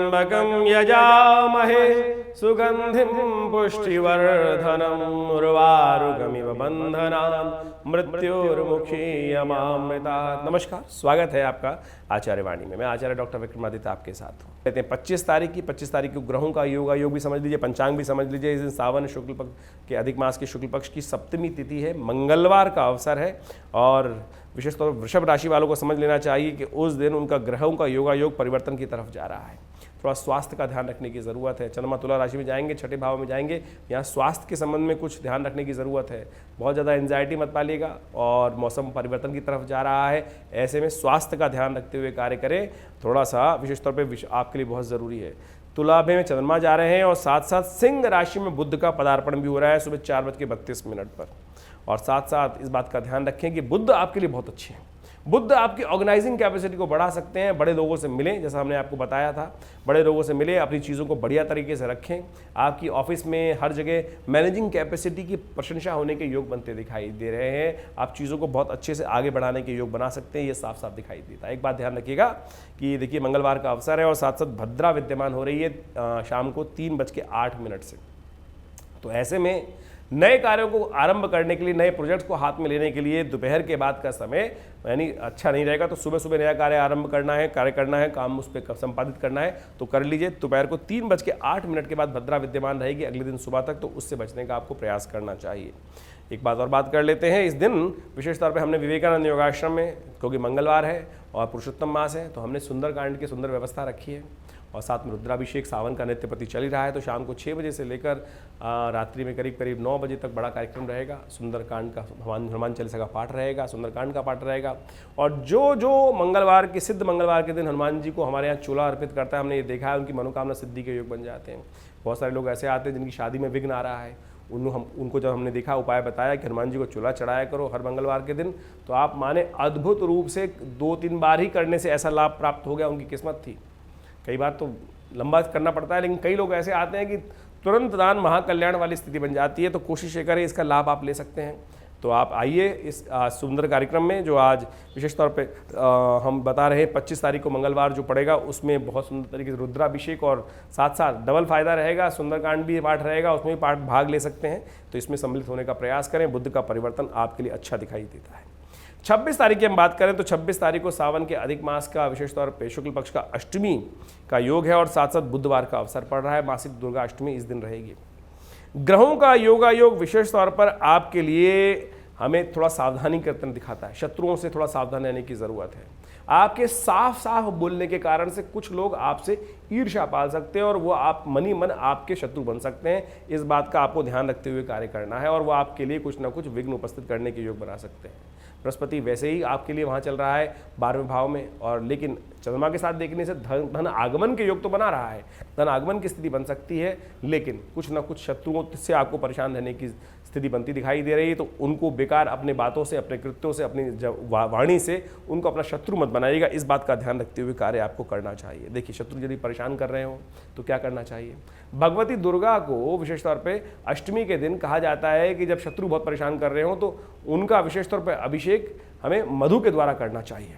त्र्यंबकं यजामहे सुगंधिं पुष्टिवर्धनम् उर्वारुकमिव बंधनान् मृत्युर्मुक्षीयमामृतात्। नमस्कार, स्वागत है आपका आचार्य वाणी में। मैं आचार्य डॉक्टर विक्रमादित्य आपके साथ हूँ। कहते हैं 25 तारीख की ग्रहों का योग भी समझ लीजिए, पंचांग भी समझ लीजिए। इस दिन सावन शुक्ल पक्ष के अधिक मास के शुक्ल पक्ष की सप्तमी तिथि है, मंगलवार का अवसर है। और विशेष तौर पर वृषभ राशि वालों को समझ लेना चाहिए कि उस दिन उनका ग्रहों का योग परिवर्तन की तरफ जा रहा है। थोड़ा स्वास्थ्य का ध्यान रखने की ज़रूरत है। चंद्रमा तुला राशि में जाएंगे, छठे भाव में जाएंगे, यहाँ स्वास्थ्य के संबंध में कुछ ध्यान रखने की ज़रूरत है। बहुत ज़्यादा एंजाइटी मत पालिएगा और मौसम परिवर्तन की तरफ जा रहा है, ऐसे में स्वास्थ्य का ध्यान रखते हुए कार्य करें। थोड़ा सा विशेष तौर पर आपके लिए बहुत ज़रूरी है। तुला में चंद्रमा जा रहे हैं और साथ साथ सिंह राशि में बुध का पदार्पण भी हो रहा है सुबह 4:32 पर। और साथ साथ इस बात का ध्यान रखें कि बुध आपके लिए बहुत अच्छे हैं। बुध आपकी ऑर्गेनाइजिंग कैपेसिटी को बढ़ा सकते हैं। बड़े लोगों से मिलें, जैसा हमने आपको बताया था, बड़े लोगों से मिलें, अपनी चीज़ों को बढ़िया तरीके से रखें। आपकी ऑफिस में हर जगह मैनेजिंग कैपेसिटी की प्रशंसा होने के योग बनते दिखाई दे रहे हैं। आप चीज़ों को बहुत अच्छे से आगे बढ़ाने के योग बना सकते हैं, ये साफ साफ दिखाई देता है। एक बात ध्यान रखिएगा कि देखिए मंगलवार का अवसर है और साथ साथ भद्रा विद्यमान हो रही है शाम को 3:08 से। तो ऐसे में नए कार्यों को आरंभ करने के लिए, नए प्रोजेक्ट्स को हाथ में लेने के लिए दोपहर के बाद का समय यानी अच्छा नहीं रहेगा। तो सुबह सुबह नया कार्य आरंभ करना है, काम उस पर संपादित करना है तो कर लीजिए। दोपहर को 3:08 के बाद भद्रा विद्यमान रहेगी अगले दिन सुबह तक, तो उससे बचने का आपको प्रयास करना चाहिए। एक बात और बात कर लेते हैं। इस दिन विशेष तौर पे हमने विवेकानंद योगाश्रम में, क्योंकि मंगलवार है और पुरुषोत्तम मास है, तो हमने सुंदरकांड की सुंदर व्यवस्था रखी है। और साथ में रुद्राभिषेक, सावन का नित्य प्रति चल ही रहा है, तो शाम को 6 बजे से लेकर रात्रि में करीब 9 बजे तक बड़ा कार्यक्रम रहेगा। सुंदरकांड का हनुमान चालीसा का पाठ रहेगा, सुंदरकांड का पाठ रहेगा। और जो मंगलवार के सिद्ध मंगलवार के दिन हनुमान जी को हमारे यहाँ चूल्हा अर्पित करता है, हमने ये देखा है, उनकी मनोकामना सिद्धि के योग बन जाते हैं। बहुत सारे लोग ऐसे आते हैं जिनकी शादी में विघ्न आ रहा है, उनको जब हमने देखा, उपाय बताया कि हनुमान जी को चूल्हा चढ़ाया करो हर मंगलवार के दिन, तो आप माने अद्भुत रूप से 2-3 बार ही करने से ऐसा लाभ प्राप्त हो गया। उनकी किस्मत थी। कई बार तो लंबा करना पड़ता है, लेकिन कई लोग ऐसे आते हैं कि तुरंत दान महाकल्याण वाली स्थिति बन जाती है। तो कोशिश ये करें, इसका लाभ आप ले सकते हैं। तो आप आइए इस सुंदर कार्यक्रम में, जो आज विशेष तौर पे हम बता रहे हैं 25 तारीख को मंगलवार जो पड़ेगा, उसमें बहुत सुंदर तरीके से रुद्राभिषेक और साथ साथ डबल फायदा रहेगा। सुंदरकांड भी पाठ रहेगा, उसमें भी पाठ भाग ले सकते हैं। तो इसमें सम्मिलित होने का प्रयास करें। बुध का परिवर्तन आपके लिए अच्छा दिखाई देता है। 26 तारीख की हम बात करें तो 26 तारीख को सावन के अधिक मास का विशेष तौर पर शुक्ल पक्ष का अष्टमी का योग है और साथ साथ बुधवार का अवसर पड़ रहा है। मासिक दुर्गा अष्टमी इस दिन रहेगी। ग्रहों का योग विशेष तौर पर आपके लिए हमें थोड़ा सावधानी करते दिखाता है। शत्रुओं से थोड़ा सावधान रहने की ज़रूरत है। आपके साफ साफ बोलने के कारण से कुछ लोग आपसे ईर्ष्या पाल सकते हैं और वो आप मनी मन आपके शत्रु बन सकते हैं। इस बात का आपको ध्यान रखते हुए कार्य करना है और वो आपके लिए कुछ ना कुछ विघ्न उपस्थित करने के योग बना सकते हैं। बृहस्पति वैसे ही आपके लिए वहाँ चल रहा है 12वें भाव में, और लेकिन चंद्रमा के साथ देखने से धन आगमन के योग तो बना रहा है, धन आगमन की स्थिति बन सकती है, लेकिन कुछ ना कुछ शत्रुओं से आपको परेशान रहने की स्थिति बनती दिखाई दे रही है। तो उनको बेकार अपने बातों से, अपने कृत्यों से, अपनी वाणी से उनको अपना शत्रु मत बनाइएगा। इस बात का ध्यान रखते हुए कार्य आपको करना चाहिए। देखिए, शत्रु यदि परेशान कर रहे हो तो क्या करना चाहिए। भगवती दुर्गा को विशेष तौर पे अष्टमी के दिन कहा जाता है कि जब शत्रु बहुत परेशान कर रहे हो तो उनका विशेष तौर पे अभिषेक हमें मधु के द्वारा करना चाहिए।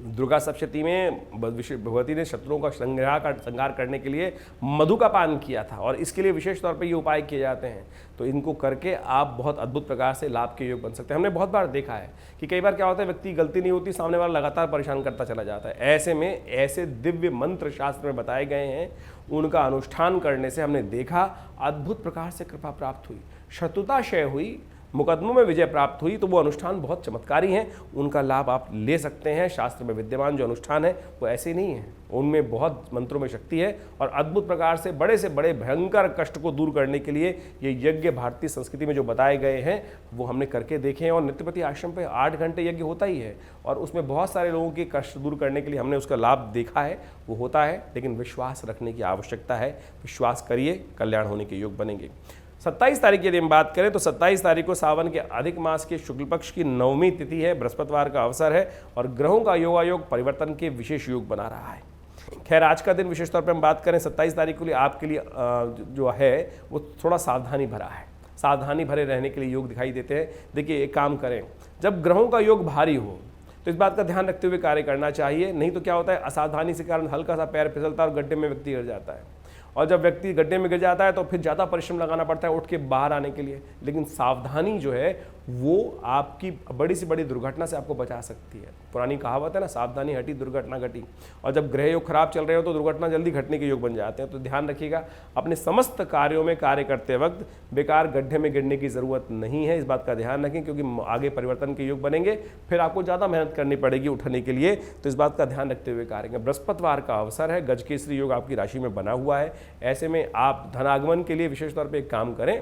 दुर्गा सप्तशती में भगवती ने शत्रुओं का संहार करने के लिए मधु का पान किया था और इसके लिए विशेष तौर पे ये उपाय किए जाते हैं। तो इनको करके आप बहुत अद्भुत प्रकार से लाभ के योग बन सकते हैं। हमने बहुत बार देखा है कि कई बार क्या होता है, व्यक्ति गलती नहीं होती, सामने वाला लगातार परेशान करता चला जाता है। ऐसे में ऐसे दिव्य मंत्र शास्त्र में बताए गए हैं, उनका अनुष्ठान करने से हमने देखा अद्भुत प्रकार से कृपा प्राप्त हुई, शत्रुता क्षय हुई, मुकदमों में विजय प्राप्त हुई। तो वो अनुष्ठान बहुत चमत्कारी हैं, उनका लाभ आप ले सकते हैं। शास्त्र में विद्यमान जो अनुष्ठान है वो ऐसे नहीं है, उनमें बहुत मंत्रों में शक्ति है और अद्भुत प्रकार से बड़े भयंकर कष्ट को दूर करने के लिए ये यज्ञ भारतीय संस्कृति में जो बताए गए हैं वो हमने करके देखे हैं। और नित्यपति आश्रम पे 8 घंटे यज्ञ होता ही है और उसमें बहुत सारे लोगों के कष्ट दूर करने के लिए हमने उसका लाभ देखा है, वो होता है। लेकिन विश्वास रखने की आवश्यकता है, विश्वास करिए, कल्याण होने के योग बनेंगे। 27 तारीख की यदि हम बात करें तो 27 तारीख को सावन के अधिक मास के शुक्ल पक्ष की 9वीं तिथि है, बृहस्पतिवार का अवसर है और ग्रहों का योगायोग परिवर्तन के विशेष योग बना रहा है। खैर, आज का दिन विशेष तौर पर हम बात करें 27 तारीख के लिए आपके लिए जो है वो थोड़ा सावधानी भरा है। सावधानी भरे रहने के लिए योग दिखाई देते हैं। देखिए, एक काम करें, जब ग्रहों का योग भारी हो तो इस बात का ध्यान रखते हुए कार्य करना चाहिए, नहीं तो क्या होता है असावधानी से कारण हल्का सा पैर फिसलता है और गड्ढे में व्यक्ति गिर जाता है। और जब व्यक्ति गड्ढे में गिर जाता है तो फिर ज़्यादा परिश्रम लगाना पड़ता है उठ के बाहर आने के लिए। लेकिन सावधानी जो है वो आपकी बड़ी से बड़ी दुर्घटना से आपको बचा सकती है। पुरानी कहावत है ना, सावधानी हटी दुर्घटना घटी। और जब ग्रह योग खराब चल रहे हो तो दुर्घटना जल्दी घटने के योग बन जाते हैं। तो ध्यान रखिएगा, अपने समस्त कार्यों में कार्य करते वक्त बेकार गड्ढे में गिरने की ज़रूरत नहीं है, इस बात का ध्यान रखें, क्योंकि आगे परिवर्तन के योग बनेंगे, फिर आपको ज़्यादा मेहनत करनी पड़ेगी उठने के लिए। तो इस बात का ध्यान रखते हुए कार्य करें। बृहस्पतिवार का अवसर है, गजकेसरी योग आपकी राशि में बना हुआ है। ऐसे में आप धनागमन के लिए विशेष तौर पर एक काम करें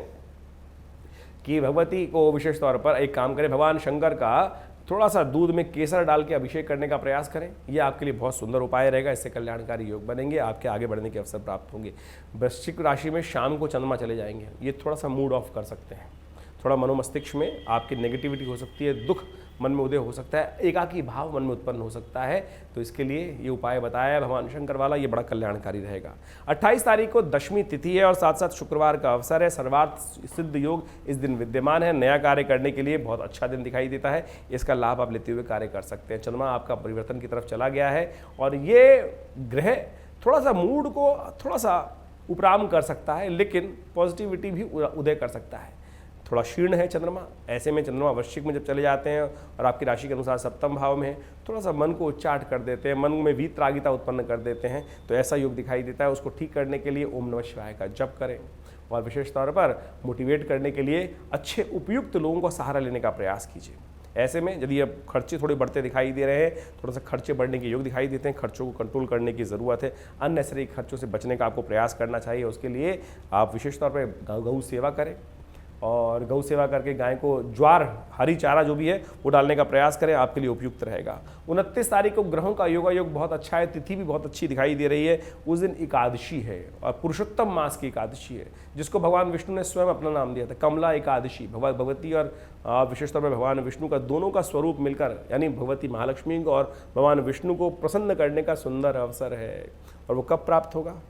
कि भगवती को विशेष तौर पर एक काम करें, भगवान शंकर का थोड़ा सा दूध में केसर डाल के अभिषेक करने का प्रयास करें। यह आपके लिए बहुत सुंदर उपाय रहेगा, इससे कल्याणकारी योग बनेंगे, आपके आगे बढ़ने के अवसर प्राप्त होंगे। वृश्चिक राशि में शाम को चंद्रमा चले जाएंगे, ये थोड़ा सा मूड ऑफ कर सकते हैं, थोड़ा मनोमस्तिष्क में आपकी नेगेटिविटी हो सकती है, दुख मन में उदय हो सकता है, एकाकी भाव मन में उत्पन्न हो सकता है। तो इसके लिए ये उपाय बताया है भगवान शंकर वाला, ये बड़ा कल्याणकारी रहेगा। 28 तारीख को दशमी तिथि है और साथ साथ शुक्रवार का अवसर है। सर्वार्थ सिद्ध योग इस दिन विद्यमान है, नया कार्य करने के लिए बहुत अच्छा दिन दिखाई देता है, इसका लाभ आप लेते हुए कार्य कर सकते हैं। चंद्रमा आपका परिवर्तन की तरफ चला गया है और ये ग्रह थोड़ा सा मूड को थोड़ा सा उपराम कर सकता है, लेकिन पॉजिटिविटी भी उदय कर सकता है। थोड़ा क्षीण है चंद्रमा, ऐसे में चंद्रमा वृश्चिक में जब चले जाते हैं और आपकी राशि के अनुसार सप्तम भाव में है, थोड़ा सा मन को उच्चाट कर देते हैं, मन में वीतरागिता उत्पन्न कर देते हैं। तो ऐसा योग दिखाई देता है। उसको ठीक करने के लिए ओम नमः शिवाय का जप करें और विशेष तौर पर मोटिवेट करने के लिए अच्छे उपयुक्त लोगों का सहारा लेने का प्रयास कीजिए। ऐसे में यदि अब खर्चे थोड़े बढ़ते दिखाई दे रहे हैं, थोड़ा सा खर्चे बढ़ने के योग दिखाई देते हैं, खर्चों को कंट्रोल करने की ज़रूरत है। अननेसेसरी खर्चों से बचने का आपको प्रयास करना चाहिए। उसके लिए आप विशेष तौर पर गौ सेवा करें और गौ सेवा करके गाय को ज्वार हरी चारा जो भी है वो डालने का प्रयास करें, आपके लिए उपयुक्त रहेगा। 29 तारीख को ग्रहों का योग बहुत अच्छा है, तिथि भी बहुत अच्छी दिखाई दे रही है। उस दिन एकादशी है और पुरुषोत्तम मास की एकादशी है, जिसको भगवान विष्णु ने स्वयं अपना नाम दिया था, कमला एकादशी। भगवती और विशेष तौर पर भगवान विष्णु का दोनों का स्वरूप मिलकर, यानी भगवती महालक्ष्मी को और भगवान विष्णु को प्रसन्न करने का सुंदर अवसर है। और वो कब प्राप्त होगा?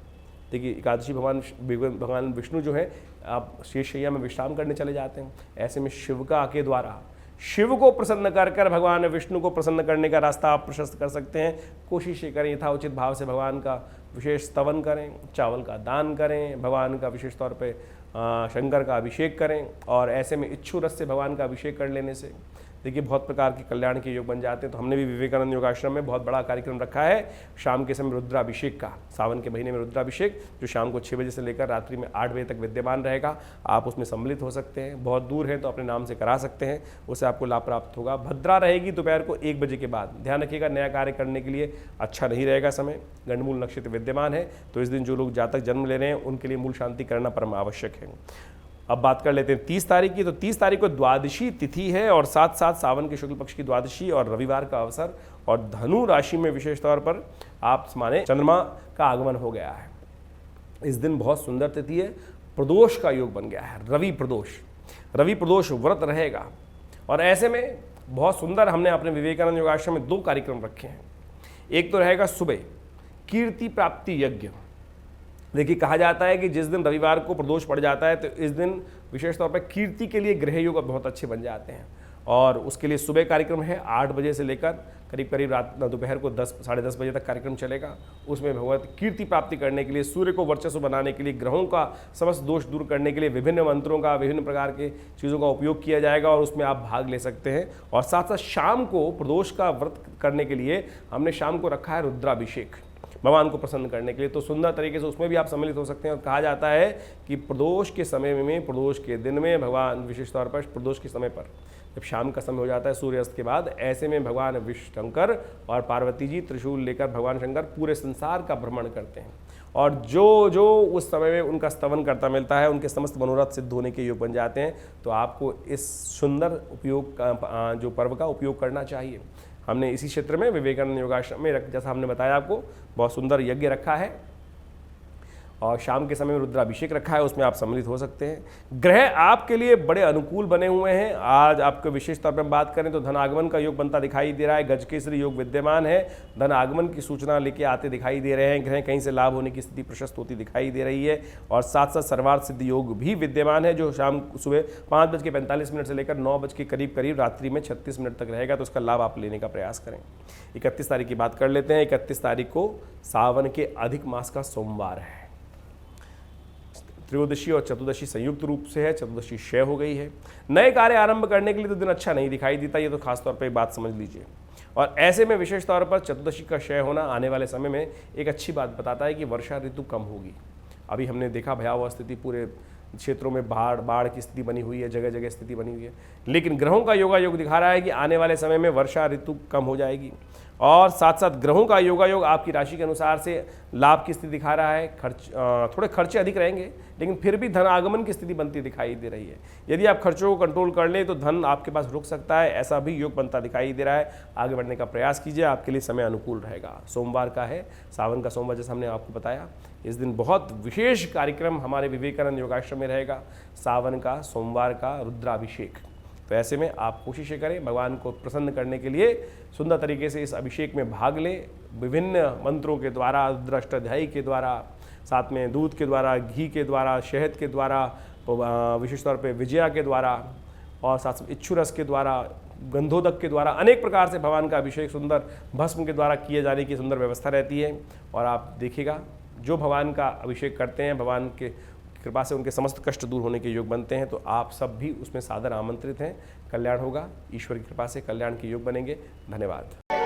देखिए, एकादशी भगवान विष्णु जो है आप शेषशैया में विश्राम करने चले जाते हैं। ऐसे में शिव का के द्वारा शिव को प्रसन्न कर भगवान विष्णु को प्रसन्न करने का रास्ता आप प्रशस्त कर सकते हैं। कोशिश ये करें यथाउचित भाव से भगवान का विशेष स्तवन करें, चावल का दान करें, भगवान का विशेष तौर पे शंकर का अभिषेक करें। और ऐसे में इच्छु रस से भगवान का अभिषेक कर लेने से देखिए बहुत प्रकार के कल्याण के योग बन जाते हैं। तो हमने भी विवेकानंद योगाश्रम में बहुत बड़ा कार्यक्रम रखा है शाम के समय रुद्राभिषेक का, सावन के महीने में रुद्राभिषेक, जो शाम को 6 बजे से लेकर रात्रि में 8 बजे तक विद्यमान रहेगा। आप उसमें सम्मिलित हो सकते हैं, बहुत दूर है तो अपने नाम से करा सकते हैं, उससे आपको लाभ प्राप्त होगा। भद्रा रहेगी दोपहर को 1 बजे के बाद, ध्यान रखिएगा नया कार्य करने के लिए अच्छा नहीं रहेगा समय। गंडमूल नक्षत्र विद्यमान है, तो इस दिन जो लोग जातक जन्म ले रहे हैं उनके लिए मूल शांति करना परम आवश्यक है। अब बात कर लेते हैं 30 तारीख की। तो 30 तारीख को द्वादशी तिथि है और साथ साथ सावन के शुक्ल पक्ष की द्वादशी और रविवार का अवसर। और धनु राशि में विशेष तौर पर आप माने चंद्रमा का आगमन हो गया है। इस दिन बहुत सुंदर तिथि है, प्रदोष का योग बन गया है, रवि प्रदोष व्रत रहेगा। और ऐसे में बहुत सुंदर हमने अपने विवेकानंद योगाश्रम में 2 कार्यक्रम रखे हैं। एक तो रहेगा सुबह कीर्ति प्राप्ति यज्ञ। देखिए, कहा जाता है कि जिस दिन रविवार को प्रदोष पड़ जाता है तो इस दिन विशेष तौर पर कीर्ति के लिए ग्रह योग बहुत अच्छे बन जाते हैं। और उसके लिए सुबह कार्यक्रम है 8 बजे से लेकर करीब रात दोपहर को 10 साढ़े 10 बजे तक कार्यक्रम चलेगा। उसमें भगवत कीर्ति प्राप्ति करने के लिए, सूर्य को वर्चस्व बनाने के लिए, ग्रहों का समस्त दोष दूर करने के लिए विभिन्न मंत्रों का, विभिन्न प्रकार के चीज़ों का उपयोग किया जाएगा और उसमें आप भाग ले सकते हैं। और साथ साथ शाम को प्रदोष का व्रत करने के लिए हमने शाम को रखा है रुद्राभिषेक, भगवान को प्रसन्न करने के लिए। तो सुंदर तरीके से उसमें भी आप सम्मिलित हो सकते हैं। और कहा जाता है कि प्रदोष के समय में, प्रदोष के दिन में भगवान विशेष तौर पर प्रदोष के समय पर जब शाम का समय हो जाता है सूर्यास्त के बाद, ऐसे में भगवान विष्णु शंकर और पार्वती जी त्रिशूल लेकर भगवान शंकर पूरे संसार का भ्रमण करते हैं। और जो उस समय में उनका स्तवन करता मिलता है, उनके समस्त मनोरथ सिद्ध होने के योग बन जाते हैं। तो आपको इस सुंदर उपयोग का जो पर्व का उपयोग करना चाहिए। हमने इसी क्षेत्र में विवेकानंद योगाश्रम में जैसा हमने बताया आपको बहुत सुंदर यज्ञ रखा है। और शाम के समय में रुद्राभिषेक रखा है, उसमें आप सम्मिलित हो सकते हैं। ग्रह आपके लिए बड़े अनुकूल बने हुए हैं। आज आपको विशेष तौर पर बात करें तो धन आगमन का योग बनता दिखाई दे रहा है। गजकेसरी योग विद्यमान है, धन आगमन की सूचना लेके आते दिखाई दे रहे हैं। ग्रह कहीं से लाभ होने की स्थिति प्रशस्त होती दिखाई दे रही है। और साथ साथ सर्वार्थ सिद्धि योग भी विद्यमान है, जो शाम सुबह 5:45 से लेकर 9 बजे के करीब करीब रात्रि में 36 मिनट तक रहेगा, तो उसका लाभ आप लेने का प्रयास करें। 31 तारीख की बात कर लेते हैं। 31 तारीख को सावन के अधिक मास का सोमवार है। त्रयोदशी और चतुर्दशी संयुक्त रूप से है, चतुर्दशी क्षय हो गई है। नए कार्य आरंभ करने के लिए तो दिन अच्छा नहीं दिखाई देता, ये तो खास तौर पर एक बात समझ लीजिए। और ऐसे में विशेष तौर पर चतुर्दशी का क्षय होना आने वाले समय में एक अच्छी बात बताता है कि वर्षा ऋतु कम होगी। अभी हमने देखा भयावह स्थिति, पूरे क्षेत्रों में बाढ़ की स्थिति बनी हुई है, जगह जगह स्थिति बनी हुई है। लेकिन ग्रहों का योगायोग दिखा रहा है कि आने वाले समय में वर्षा ऋतु कम हो जाएगी। और साथ साथ ग्रहों का योगायोग आपकी राशि के अनुसार से लाभ की स्थिति दिखा रहा है। थोड़े खर्चे अधिक रहेंगे, लेकिन फिर भी धन आगमन की स्थिति बनती दिखाई दे रही है। यदि आप खर्चों को कंट्रोल कर लें तो धन आपके पास रुक सकता है, ऐसा भी योग बनता दिखाई दे रहा है। आगे बढ़ने का प्रयास कीजिए, आपके लिए समय अनुकूल रहेगा। सोमवार का है, सावन का सोमवार, जैसा हमने आपको बताया। इस दिन बहुत विशेष कार्यक्रम हमारे विवेकानंद योगाश्रम में रहेगा, सावन का सोमवार का रुद्राभिषेक। तो ऐसे में आप कोशिशें करें भगवान को प्रसन्न करने के लिए, सुंदर तरीके से इस अभिषेक में भाग लें। विभिन्न मंत्रों के द्वारा, रुद्राष्टाध्यायी के द्वारा, साथ में दूध के द्वारा, घी के द्वारा, शहद के द्वारा, विशेष तौर पे विजया के द्वारा, और साथ में इच्छुरस के द्वारा, गंधोदक के द्वारा, अनेक प्रकार से भगवान का अभिषेक सुंदर भस्म के द्वारा किए जाने की सुंदर व्यवस्था रहती है। और आप देखिएगा, जो भगवान का अभिषेक करते हैं, भगवान के कृपा से उनके समस्त कष्ट दूर होने के योग बनते हैं। तो आप सब भी उसमें सादर आमंत्रित हैं। कल्याण होगा, ईश्वर की कृपा से कल्याण के योग बनेंगे। धन्यवाद।